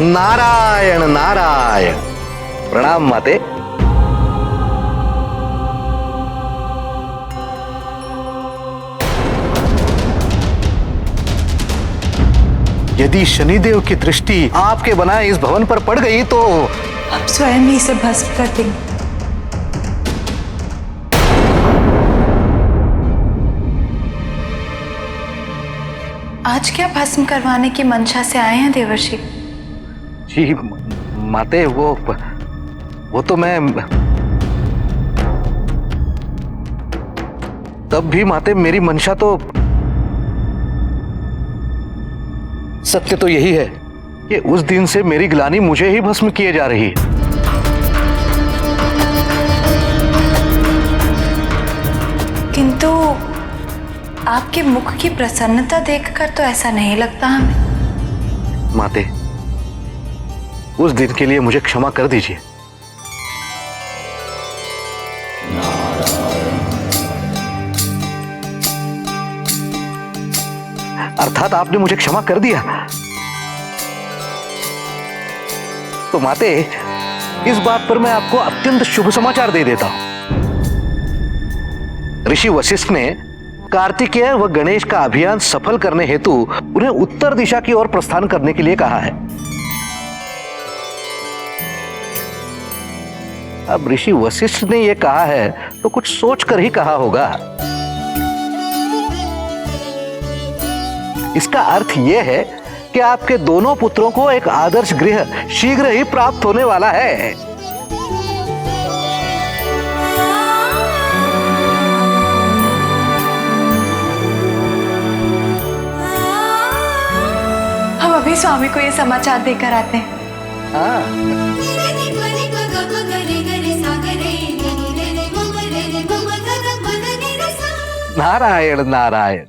नारायण नारायण। प्रणाम माते। यदि शनिदेव की दृष्टि आपके बनाए इस भवन पर पड़ गई तो आप स्वयं ही इसे भस्म कर देंगे। आज क्या भस्म करवाने की मंशा से आए हैं देवर्षि? जी माते, वो तो मैं तब भी माते, मेरी मंशा तो सत्य तो यही है कि उस दिन से मेरी ग्लानि मुझे ही भस्म किए जा रही है। किंतु आपके मुख की प्रसन्नता देखकर तो ऐसा नहीं लगता हमें। माते, उस दिन के लिए मुझे क्षमा कर दीजिए। अर्थात आपने मुझे क्षमा कर दिया तो माते, इस बात पर मैं आपको अत्यंत शुभ समाचार दे देता हूं। ऋषि वशिष्ठ ने कार्तिकेय व गणेश का अभियान सफल करने हेतु उन्हें उत्तर दिशा की ओर प्रस्थान करने के लिए कहा है। अब ऋषि वशिष्ठ ने यह कहा है तो कुछ सोच कर ही कहा होगा। इसका अर्थ यह है कि आपके दोनों पुत्रों को एक आदर्श गृह शीघ्र ही प्राप्त होने वाला है। हम अभी स्वामी को ये समाचार देकर आते हैं। नारायण नारायण।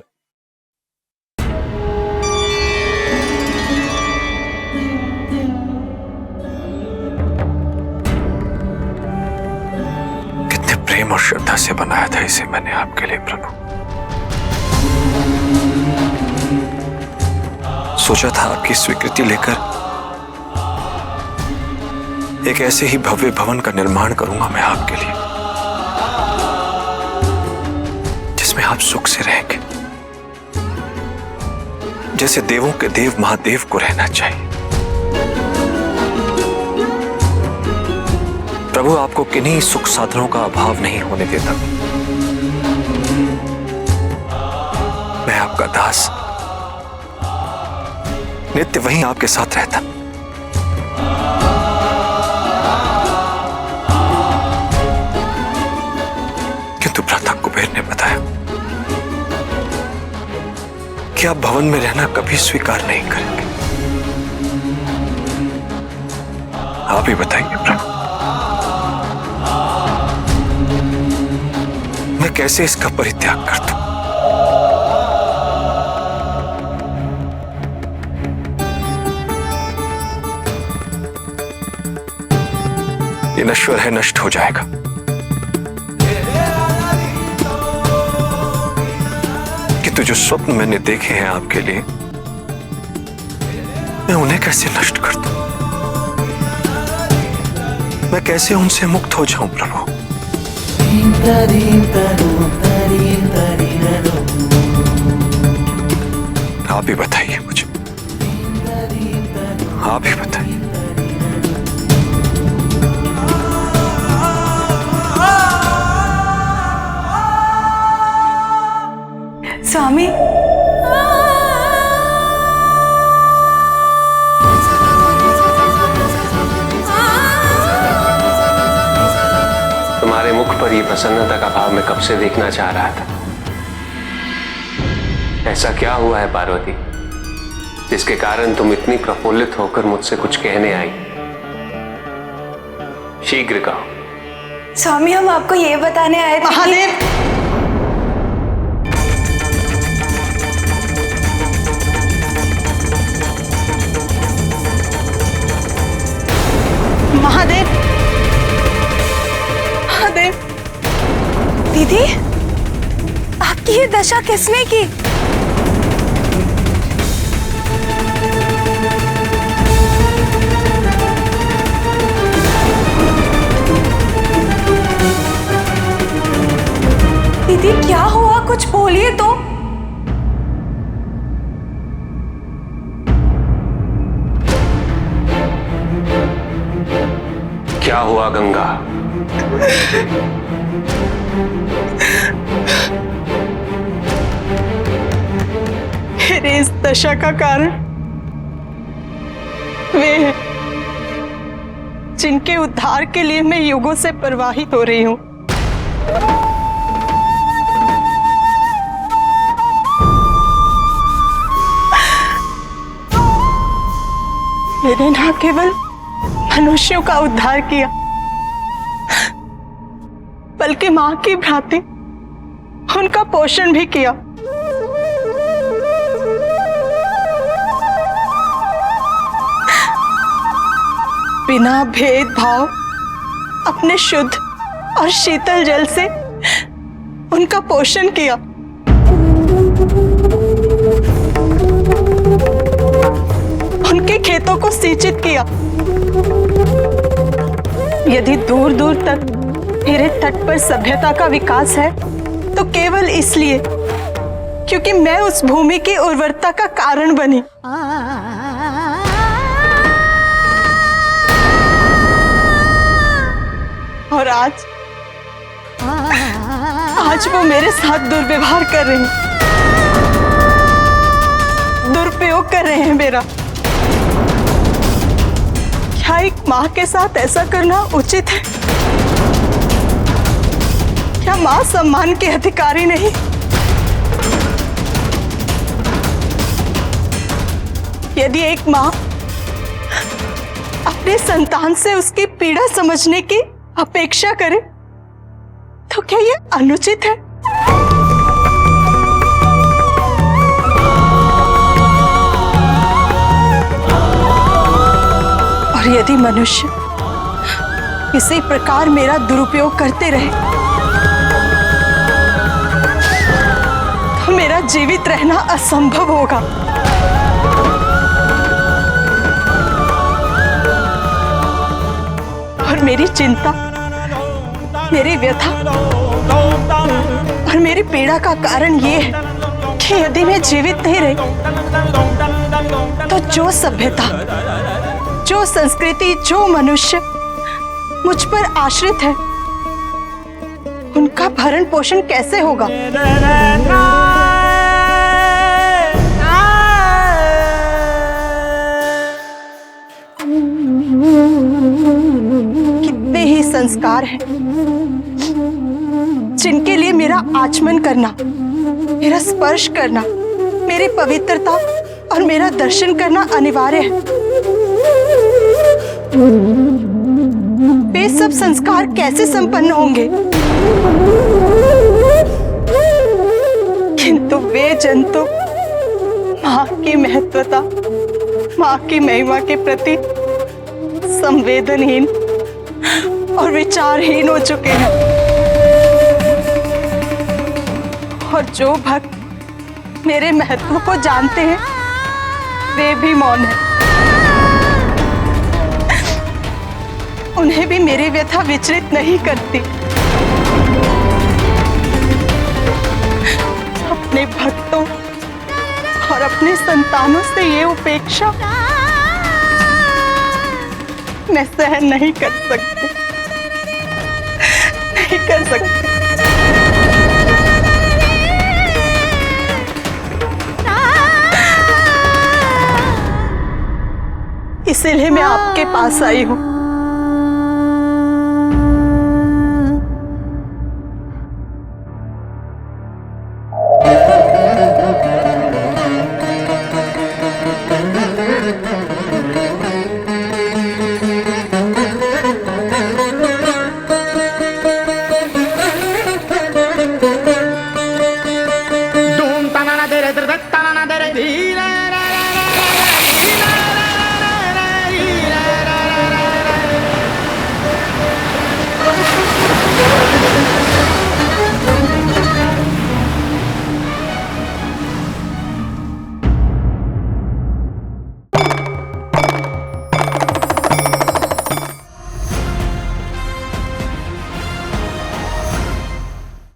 प्रेम और श्रद्धा से बनाया था इसे मैंने आपके लिए प्रभु। सोचा था आपकी स्वीकृति लेकर एक ऐसे ही भव्य भवन का निर्माण करूंगा मैं आपके लिए, जिसमें आप सुख से रहेंगे, जैसे देवों के देव महादेव को रहना चाहिए। प्रभु आपको किन्हीं सुख साधनों का अभाव नहीं होने देता। मैं आपका दास नित्य वहीं आपके साथ रहता। किंतु भ्राता कुबेर ने बताया कि आप भवन में रहना कभी स्वीकार नहीं करेंगे। आप ही बताइए प्रभु, मैं कैसे इसका परित्याग कर दूं? ये नश्वर है, नष्ट हो जाएगा। किंतु जो स्वप्न मैंने देखे हैं आपके लिए, मैं उन्हें कैसे नष्ट कर दूं? मैं कैसे उनसे मुक्त हो जाऊं प्रभु? आप ही बताइए मुझे, आप ही बताइए। स्वामी, तुम्हारे मुख पर ये प्रसन्नता का भाव मैं कब से देखना चाह रहा था। ऐसा क्या हुआ है पार्वती, जिसके कारण तुम इतनी प्रफुल्लित होकर मुझसे कुछ कहने आई? शीघ्र कहो। स्वामी, हम आपको ये बताने आए थे। महादेव, महादेव, महादेव। दीदी, आपकी ये दशा किसने की? क्या हुआ गंगा? मेरी इस दशा का कारण वे हैं जिनके उद्धार के लिए मैं युगों से प्रवाहित हो रही हूं। मैंने ना केवल मनुष्यों का उद्धार किया, बल्कि मां की भांति उनका पोषण भी किया। बिना भेदभाव अपने शुद्ध और शीतल जल से उनका पोषण किया। उनके खेतों को सिंचित किया। यदि दूर दूर तक मेरे तट पर सभ्यता का विकास है तो केवल इसलिए क्योंकि मैं उस भूमि की उर्वरता का कारण बनी। और आज वो मेरे साथ दुर्व्यवहार कर रहे हैं, दुरुपयोग कर रहे हैं मेरा। क्या एक माँ के साथ ऐसा करना उचित है? क्या माँ सम्मान की अधिकारी नहीं? यदि एक माँ अपने संतान से उसकी पीड़ा समझने की अपेक्षा करे तो क्या यह अनुचित है? और यदि मनुष्य इसी प्रकार मेरा दुरुपयोग करते रहे तो मेरा जीवित रहना असंभव होगा। और मेरी चिंता, मेरी व्यथा और मेरी पीड़ा का कारण ये है कि यदि मैं जीवित नहीं रही तो जो सभ्यता, जो संस्कृति, जो मनुष्य मुझ पर आश्रित है उनका भरण पोषण कैसे होगा? कितने ही संस्कार हैं जिनके लिए मेरा आचमन करना, मेरा स्पर्श करना, मेरी पवित्रता और मेरा दर्शन करना अनिवार्य है। वे सब संस्कार कैसे संपन्न होंगे? किंतु वे जंतु मां की महत्वता, मां की महिमा के प्रति संवेदनहीन और विचारहीन हो चुके हैं। और जो भक्त मेरे महत्व को जानते हैं वे भी मौन हैं। उन्हें भी मेरी व्यथा विचलित नहीं करती। अपने भक्तों और अपने संतानों से ये उपेक्षा मैं सहन नहीं कर सकती, नहीं कर सकती। इसीलिए मैं आपके पास आई हूं।